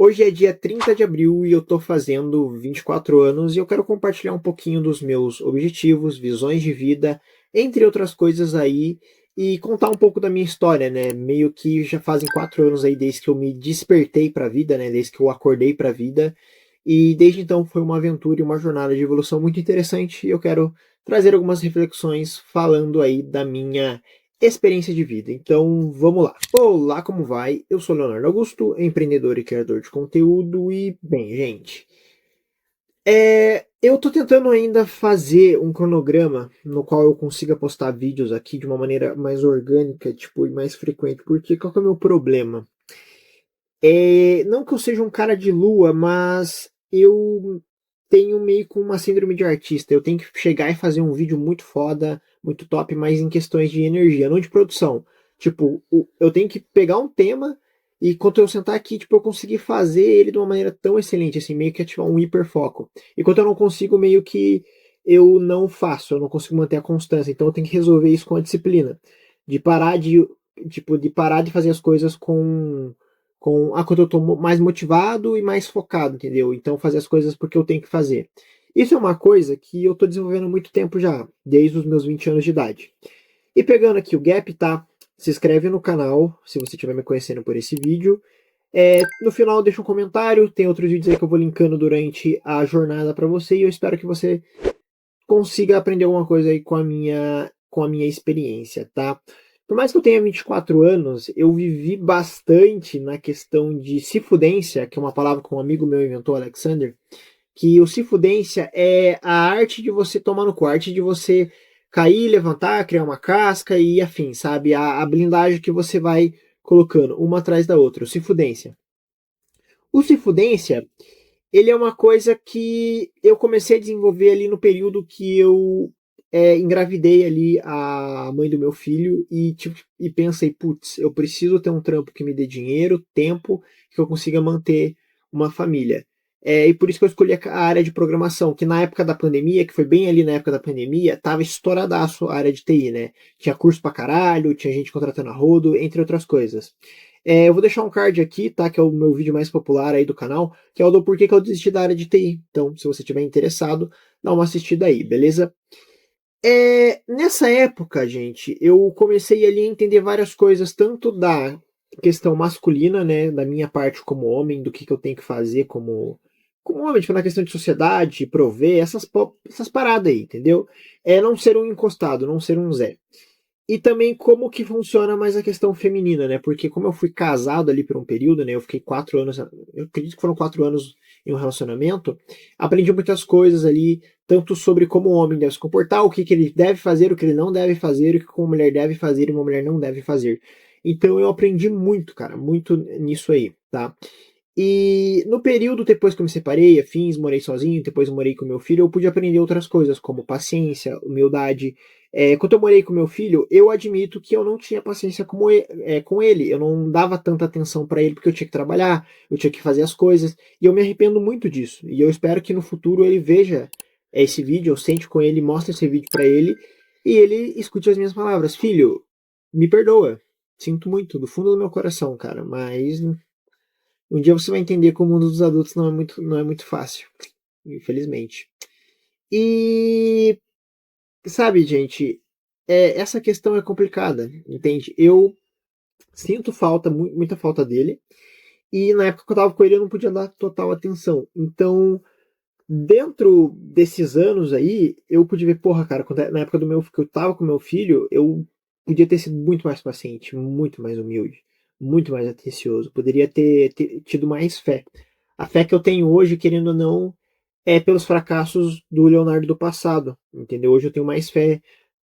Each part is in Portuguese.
Hoje é dia 30 de abril e eu tô fazendo 24 anos e eu quero compartilhar um pouquinho dos meus objetivos, visões de vida, entre outras coisas aí, e contar um pouco da minha história, né? Meio que já fazem 4 anos aí desde que eu me despertei pra vida, né? Desde que eu acordei pra vida. E desde então foi uma aventura e uma jornada de evolução muito interessante e eu quero trazer algumas reflexões falando aí da minha experiência de vida. Então, vamos lá. Olá, como vai? Eu sou Leonardo Augusto, empreendedor e criador de conteúdo e, bem, gente, eu tô tentando ainda fazer um cronograma no qual eu consiga postar vídeos aqui de uma maneira mais orgânica, tipo, e mais frequente, porque qual que é o meu problema? Não que eu seja um cara de lua, mas eu tenho meio com uma síndrome de artista. Eu tenho que chegar e fazer um vídeo muito foda, muito top, mas em questões de energia, não de produção. Tipo, eu tenho que pegar um tema e quando eu sentar aqui, tipo, eu conseguir fazer ele de uma maneira tão excelente, assim, meio que ativar um hiperfoco. Enquanto eu não consigo, meio que eu não faço, eu não consigo manter a constância. Então eu tenho que resolver isso com a disciplina. De parar de, tipo, de parar de fazer as coisas quando eu tô mais motivado e mais focado, entendeu? Então fazer as coisas porque eu tenho que fazer. Isso é uma coisa que eu tô desenvolvendo há muito tempo já, desde os meus 20 anos de idade. E pegando aqui o gap, tá? Se inscreve no canal, se você estiver me conhecendo por esse vídeo. No final deixa um comentário, tem outros vídeos aí que eu vou linkando durante a jornada para você e eu espero que você consiga aprender alguma coisa aí com a minha experiência, tá? Por mais que eu tenha 24 anos, eu vivi bastante na questão de cifudência, que é uma palavra que um amigo meu inventou, Alexander, que o cifudência é a arte de você tomar no cu, a arte de você cair, levantar, criar uma casca e afim, sabe? A blindagem que você vai colocando uma atrás da outra, o cifudência. O cifudência, ele é uma coisa que eu comecei a desenvolver ali no período que eu engravidei ali a mãe do meu filho e, tipo, e pensei, putz, eu preciso ter um trampo que me dê dinheiro, tempo, que eu consiga manter uma família. E por isso que eu escolhi a área de programação, que na época da pandemia, que foi bem ali na época da pandemia, tava estouradaço a área de TI, né? Tinha curso pra caralho, tinha gente contratando a rodo, entre outras coisas. Eu vou deixar um card aqui, tá? Que é o meu vídeo mais popular aí do canal, que é o do porquê que eu desisti da área de TI. Então, se você tiver interessado, dá uma assistida aí, beleza? Nessa época, gente, eu comecei ali a entender várias coisas, tanto da questão masculina, né? Da minha parte como homem, do que eu tenho que fazer como homem, tipo, na questão de sociedade, prover, essas paradas aí, entendeu? Não ser um encostado, não ser um Zé. E também como que funciona mais a questão feminina, né? Porque como eu fui casado ali por um período, né? Eu fiquei 4 anos, eu acredito que foram 4 anos em um relacionamento, aprendi muitas coisas ali, tanto sobre como o homem deve se comportar, o que ele deve fazer, o que ele não deve fazer, o que uma mulher deve fazer e uma mulher não deve fazer. Então eu aprendi muito, cara, muito nisso aí, tá? E no período depois que eu me separei, afins, morei sozinho, depois eu morei com meu filho, eu pude aprender outras coisas, como paciência, humildade. Quando eu morei com meu filho, eu admito que eu não tinha paciência com ele. Eu não dava tanta atenção para ele porque eu tinha que trabalhar, eu tinha que fazer as coisas, e eu me arrependo muito disso. E eu espero que no futuro ele veja esse vídeo, eu sente com ele, mostre esse vídeo para ele, e ele escute as minhas palavras. Filho, me perdoa. Sinto muito, do fundo do meu coração, cara, mas um dia você vai entender que o mundo dos adultos não é muito fácil, infelizmente. E, sabe, gente, essa questão é complicada, entende? Eu sinto falta, muita falta dele, e na época que eu tava com ele eu não podia dar total atenção. Então, dentro desses anos aí, eu pude ver, porra, cara, na época que eu tava com meu filho, eu podia ter sido muito mais paciente, muito mais humilde, muito mais atencioso, poderia ter tido mais fé. A fé que eu tenho hoje, querendo ou não, é pelos fracassos do Leonardo do passado, entendeu? Hoje eu tenho mais fé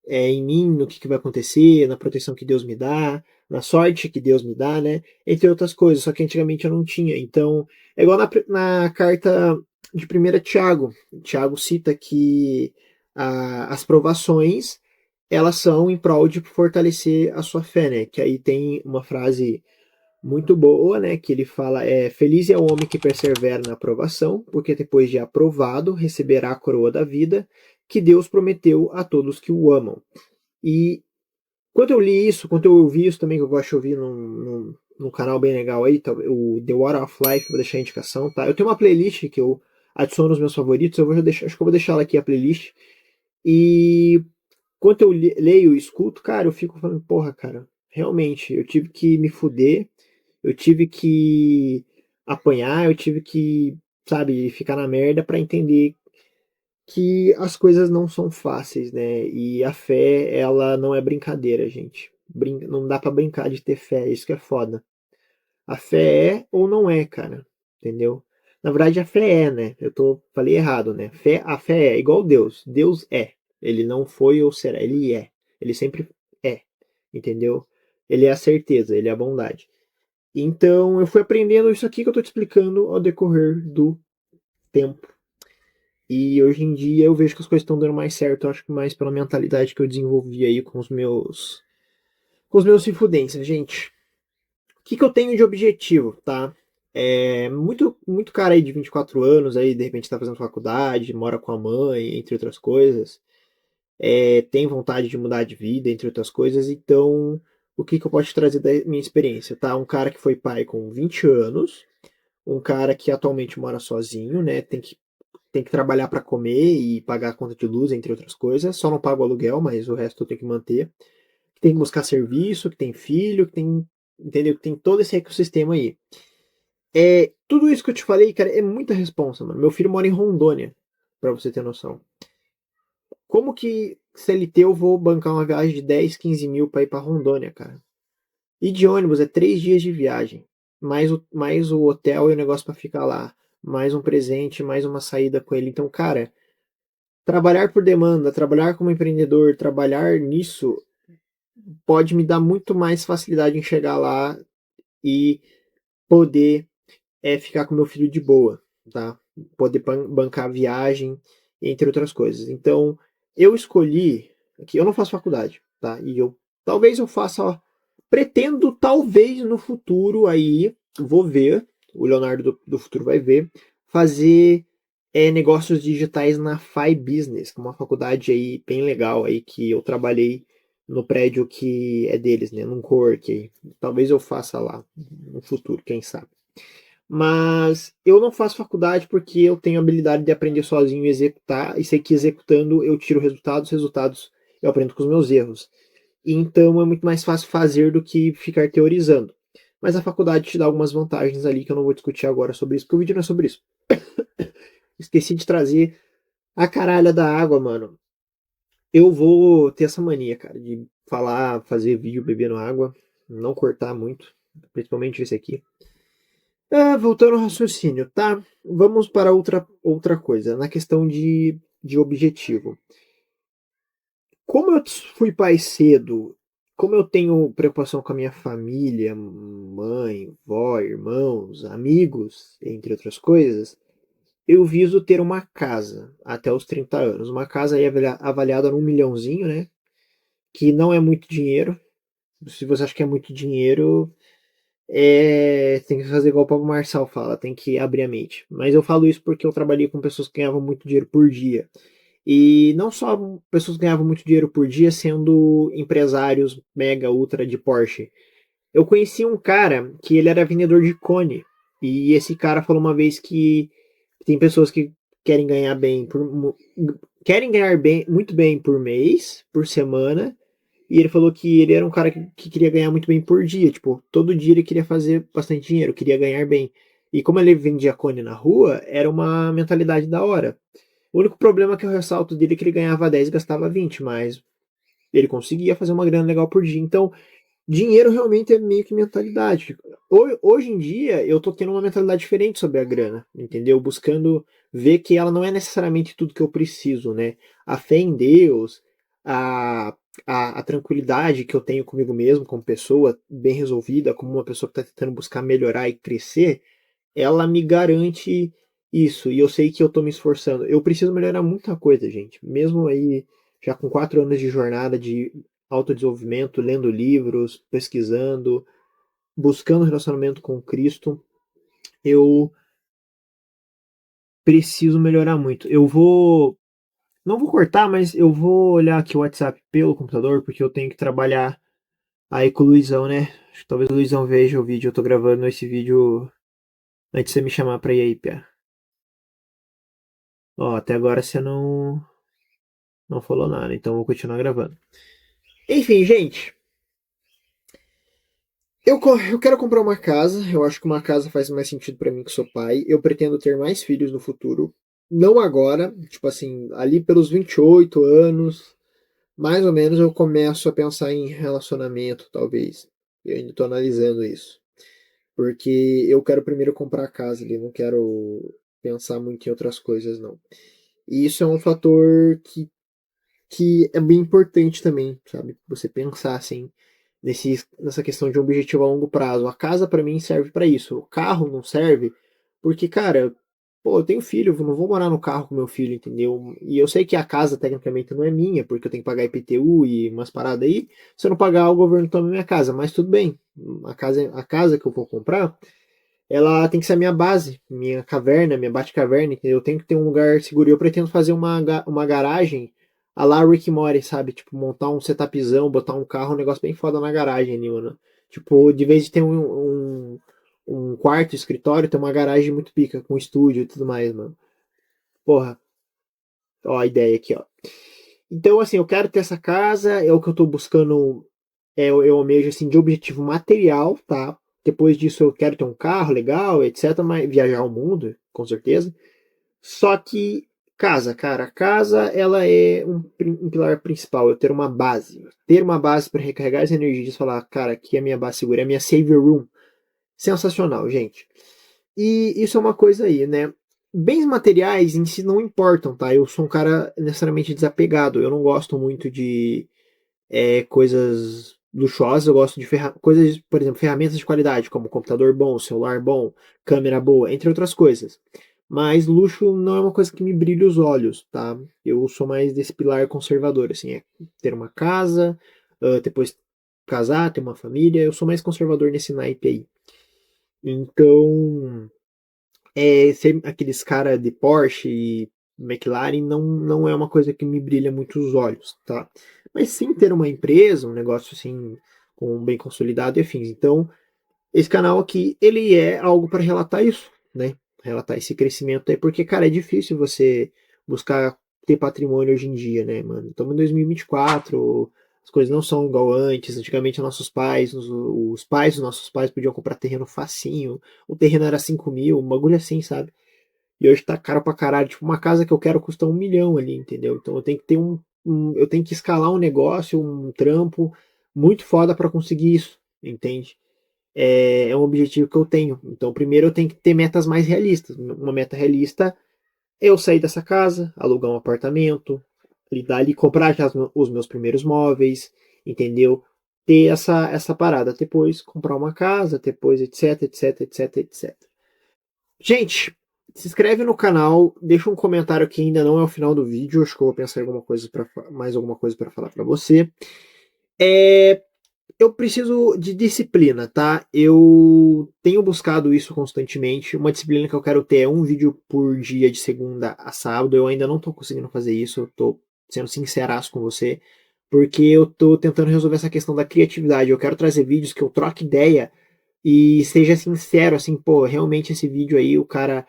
em mim, no que vai acontecer, na proteção que Deus me dá, na sorte que Deus me dá, né? Entre outras coisas, só que antigamente eu não tinha. Então, é igual na carta de 1 Tiago. Tiago cita que as provações elas são em prol de fortalecer a sua fé, né? Que aí tem uma frase muito boa, né? Que ele fala: feliz é o homem que persevera na aprovação, porque depois de aprovado receberá a coroa da vida que Deus prometeu a todos que o amam. E quando eu li isso, quando eu ouvi isso também, que eu gosto de ouvir num canal bem legal aí, tá, o The Water of Life, vou deixar a indicação, tá? Eu tenho uma playlist que eu adiciono os meus favoritos, eu vou deixar, acho que eu vou deixar ela aqui a playlist. E quando eu leio e escuto, cara, eu fico falando, porra, cara, realmente, eu tive que me fuder, eu tive que apanhar, eu tive que, sabe, ficar na merda pra entender que as coisas não são fáceis, né? E a fé, ela não é brincadeira, gente. Não dá pra brincar de ter fé, isso que é foda. A fé é ou não é, cara. Entendeu? Na verdade, a fé é, né? Falei errado, né? A fé é igual Deus. Deus é. Ele não foi ou será. Ele é. Ele sempre é. Entendeu? Ele é a certeza, ele é a bondade. Então, eu fui aprendendo isso aqui que eu tô te explicando ao decorrer do tempo. E hoje em dia eu vejo que as coisas estão dando mais certo, eu acho que mais pela mentalidade que eu desenvolvi aí com os meus influências, gente. O que eu tenho de objetivo, tá? Muito cara aí de 24 anos aí, de repente tá fazendo faculdade, mora com a mãe, entre outras coisas. Tem vontade de mudar de vida, entre outras coisas. Então, o que eu posso te trazer da minha experiência, tá? Um cara que foi pai com 20 anos, um cara que atualmente mora sozinho, né? Tem que trabalhar para comer e pagar a conta de luz, entre outras coisas. Só não pago o aluguel, mas o resto eu tenho que manter. Que tem que buscar serviço, que tem filho, que tem, entendeu? Que tem todo esse ecossistema aí. Tudo isso que eu te falei, cara, é muita responsa, mano. Meu filho mora em Rondônia, pra você ter noção. Como que CLT eu vou bancar uma viagem de 10, 15 mil pra ir pra Rondônia, cara? E de ônibus é 3 dias de viagem. Mais o hotel e o negócio pra ficar lá. Mais um presente, mais uma saída com ele. Então, cara, trabalhar por demanda, trabalhar como empreendedor, trabalhar nisso pode me dar muito mais facilidade em chegar lá e poder ficar com meu filho de boa, tá? Poder bancar a viagem, entre outras coisas. Então, eu escolhi que eu não faço faculdade, tá? E talvez eu faça, ó, pretendo talvez no futuro aí, vou ver, o Leonardo do futuro vai ver, fazer negócios digitais na FI Business, que é uma faculdade aí bem legal aí que eu trabalhei no prédio que é deles, né? Num cowork aí. Talvez eu faça lá no futuro, quem sabe. Mas eu não faço faculdade porque eu tenho a habilidade de aprender sozinho e executar, e sei que executando eu tiro resultados, resultados eu aprendo com os meus erros. Então é muito mais fácil fazer do que ficar teorizando. Mas a faculdade te dá algumas vantagens ali que eu não vou discutir agora sobre isso, porque o vídeo não é sobre isso. Esqueci de trazer a caralha da água, mano. Eu vou ter essa mania, cara, de falar, fazer vídeo bebendo água, não cortar muito, principalmente esse aqui. Voltando ao raciocínio, tá? Vamos para outra coisa, na questão de objetivo. Como eu fui pai cedo, como eu tenho preocupação com a minha família, mãe, vó, irmãos, amigos, entre outras coisas, eu viso ter uma casa até os 30 anos. Uma casa aí avaliada num milhãozinho, né? Que não é muito dinheiro. Se você acha que é muito dinheiro, tem que fazer igual o Pablo Marçal fala, tem que abrir a mente. Mas eu falo isso porque eu trabalhei com pessoas que ganhavam muito dinheiro por dia. E não só pessoas que ganhavam muito dinheiro por dia sendo empresários mega ultra de Porsche. Eu conheci um cara que ele era vendedor de cone. E esse cara falou uma vez que tem pessoas que querem ganhar bem querem ganhar bem, muito bem por mês, por semana, e ele falou que ele era um cara que queria ganhar muito bem por dia. Tipo, todo dia ele queria fazer bastante dinheiro, queria ganhar bem. E como ele vendia cone na rua, era uma mentalidade da hora. O único problema que eu ressalto dele é que ele ganhava 10 e gastava 20, mas ele conseguia fazer uma grana legal por dia. Então, dinheiro realmente é meio que mentalidade. Hoje em dia, eu tô tendo uma mentalidade diferente sobre a grana, entendeu? Buscando ver que ela não é necessariamente tudo que eu preciso, né? A fé em Deus, a, a tranquilidade que eu tenho comigo mesmo, como pessoa bem resolvida, como uma pessoa que está tentando buscar melhorar e crescer, ela me garante isso. E eu sei que eu tô me esforçando. Eu preciso melhorar muita coisa, gente. Mesmo aí, já com 4 anos de jornada de autodesenvolvimento, lendo livros, pesquisando, buscando relacionamento com Cristo, eu preciso melhorar muito. Não vou cortar, mas eu vou olhar aqui o WhatsApp pelo computador, porque eu tenho que trabalhar Aí com o Luizão, né? Acho que talvez o Luizão veja o vídeo. Eu tô gravando esse vídeo antes de você me chamar pra ir aí, Pia. Ó, até agora você não falou nada, então eu vou continuar gravando. Enfim, gente. Eu quero comprar uma casa. Eu acho que uma casa faz mais sentido pra mim que sou pai. Eu pretendo ter mais filhos no futuro. Não agora, tipo assim, ali pelos 28 anos, mais ou menos eu começo a pensar em relacionamento, talvez. Eu ainda tô analisando isso. Porque eu quero primeiro comprar a casa ali, não quero pensar muito em outras coisas, não. E isso é um fator que é bem importante também, sabe? Você pensar assim nessa questão de um objetivo a longo prazo. A casa para mim serve para isso. O carro não serve porque, cara, pô, eu tenho filho, eu não vou morar no carro com meu filho, entendeu? E eu sei que a casa tecnicamente não é minha, porque eu tenho que pagar IPTU e umas paradas aí. Se eu não pagar, o governo toma minha casa, mas tudo bem. A casa que eu vou comprar, ela tem que ser a minha base, minha caverna, minha Batcaverna, entendeu? Eu tenho que ter um lugar seguro. E eu pretendo fazer uma garagem a lá Rick and Morty, sabe? Tipo, montar um setupzão, botar um carro, um negócio bem foda na garagem ali, mano. Tipo, de vez de ter um quarto, escritório, ter uma garagem muito pica, com estúdio e tudo mais, mano. Porra, ó a ideia aqui, ó. Então, assim, eu quero ter essa casa, é o que eu tô buscando, eu almejo, assim, de objetivo material, tá? Depois disso eu quero ter um carro legal, etc, mas viajar ao mundo, com certeza. Só que casa, cara, casa ela é um pilar principal, eu ter uma base. Ter uma base para recarregar as energias, falar, cara, aqui é a minha base segura, é a minha savior room. Sensacional, gente. E isso é uma coisa aí, né? Bens materiais em si não importam, tá? Eu sou um cara necessariamente desapegado. Eu não gosto muito de coisas luxuosas, eu gosto de coisas, por exemplo, ferramentas de qualidade, como computador bom, celular bom, câmera boa, entre outras coisas. Mas luxo não é uma coisa que me brilha os olhos, tá? Eu sou mais desse pilar conservador, assim, é ter uma casa, depois casar, ter uma família, eu sou mais conservador nesse naipe aí. Então, ser aqueles cara de Porsche e McLaren não é uma coisa que me brilha muito os olhos, tá? Mas sim ter uma empresa, um negócio assim, bem consolidado, enfim. Então, esse canal aqui, ele é algo para relatar isso, né? Relatar esse crescimento aí, porque, cara, é difícil você buscar ter patrimônio hoje em dia, né, mano? Estamos em 2024, as coisas não são igual antes. Antigamente, nossos pais, os pais dos nossos pais podiam comprar terreno facinho. O terreno era 5 mil, um bagulho assim, sabe? E hoje tá caro pra caralho. Tipo, uma casa que eu quero custa 1 milhão ali, entendeu? Então eu tenho que ter eu tenho que escalar um negócio, um trampo muito foda para conseguir isso, entende? É um objetivo que eu tenho. Então, primeiro eu tenho que ter metas mais realistas. Uma meta realista é eu sair dessa casa, alugar um apartamento, dali comprar já os meus primeiros móveis, entendeu? Ter essa parada. Depois comprar uma casa, depois etc, etc, etc, etc. Gente, se inscreve no canal, deixa um comentário que ainda não é o final do vídeo. Acho que eu vou pensar em alguma coisa mais alguma coisa para falar para você. É, eu preciso de disciplina, tá? Eu tenho buscado isso constantemente. Uma disciplina que eu quero ter é um vídeo por dia de segunda a sábado. Eu ainda não tô conseguindo fazer isso, eu tô sendo sinceraço com você, porque eu tô tentando resolver essa questão da criatividade. Eu quero trazer vídeos que eu troque ideia e seja sincero, assim, pô, realmente esse vídeo aí, o cara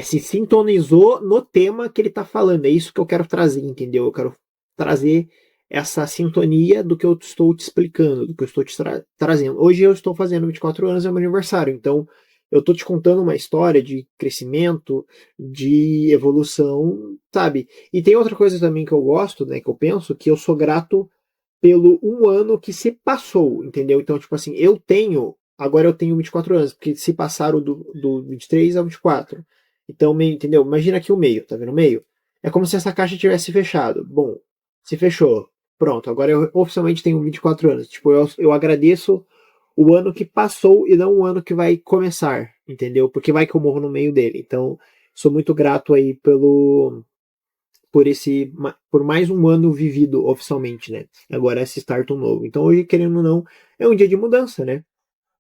se sintonizou no tema que ele está falando. É isso que eu quero trazer, entendeu? Eu quero trazer essa sintonia do que eu estou te explicando, do que eu estou te trazendo. Hoje eu estou fazendo 24 anos, é meu aniversário, então eu estou te contando uma história de crescimento, de evolução, sabe? E tem outra coisa também que eu gosto, né, que eu penso, que eu sou grato pelo um ano que se passou, entendeu? Então, tipo assim, agora eu tenho 24 anos, porque se passaram do 23 ao 24. Então, meio, entendeu? Imagina aqui o meio, tá vendo o meio? É como se essa caixa tivesse fechado. Bom, se fechou. Pronto, agora eu oficialmente tenho 24 anos. Tipo, eu agradeço o ano que passou e não o ano que vai começar, entendeu? Porque vai que eu morro no meio dele. Então, sou muito grato aí por mais um ano vivido oficialmente, né? Agora esse start novo. Então hoje, querendo ou não, é um dia de mudança, né?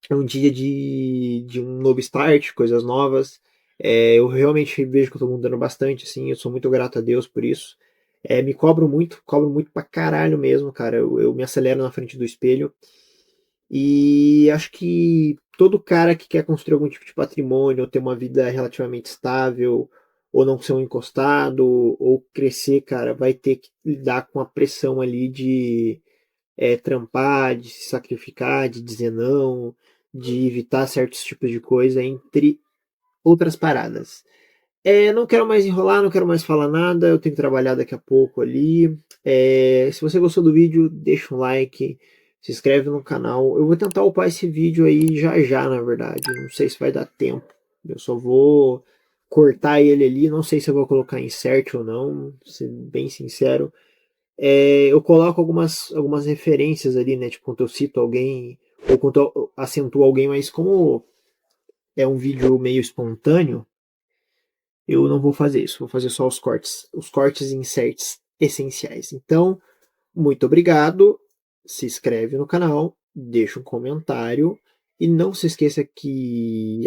É um dia de um novo start, coisas novas. Eu realmente vejo que eu tô mudando bastante, assim, eu sou muito grato a Deus por isso. Me cobro muito pra caralho mesmo, cara. Eu me acelero na frente do espelho. E acho que todo cara que quer construir algum tipo de patrimônio, ou ter uma vida relativamente estável, ou não ser um encostado, ou crescer, cara, vai ter que lidar com a pressão ali de trampar, de se sacrificar, de dizer não, de evitar certos tipos de coisa, entre outras paradas. Não quero mais enrolar, não quero mais falar nada, eu tenho que trabalhar daqui a pouco ali. Se você gostou do vídeo, deixa um like, se inscreve no canal. Eu vou tentar upar esse vídeo aí já já, na verdade. Não sei se vai dar tempo. Eu só vou cortar ele ali, não sei se eu vou colocar insert ou não, ser bem sincero. Eu coloco algumas referências ali, né? Tipo, quando eu cito alguém, ou quando eu acentuo alguém, mas como é um vídeo meio espontâneo, eu não vou fazer isso, vou fazer só os cortes e inserts essenciais. Então, muito obrigado, se inscreve no canal, deixa um comentário e não se esqueça que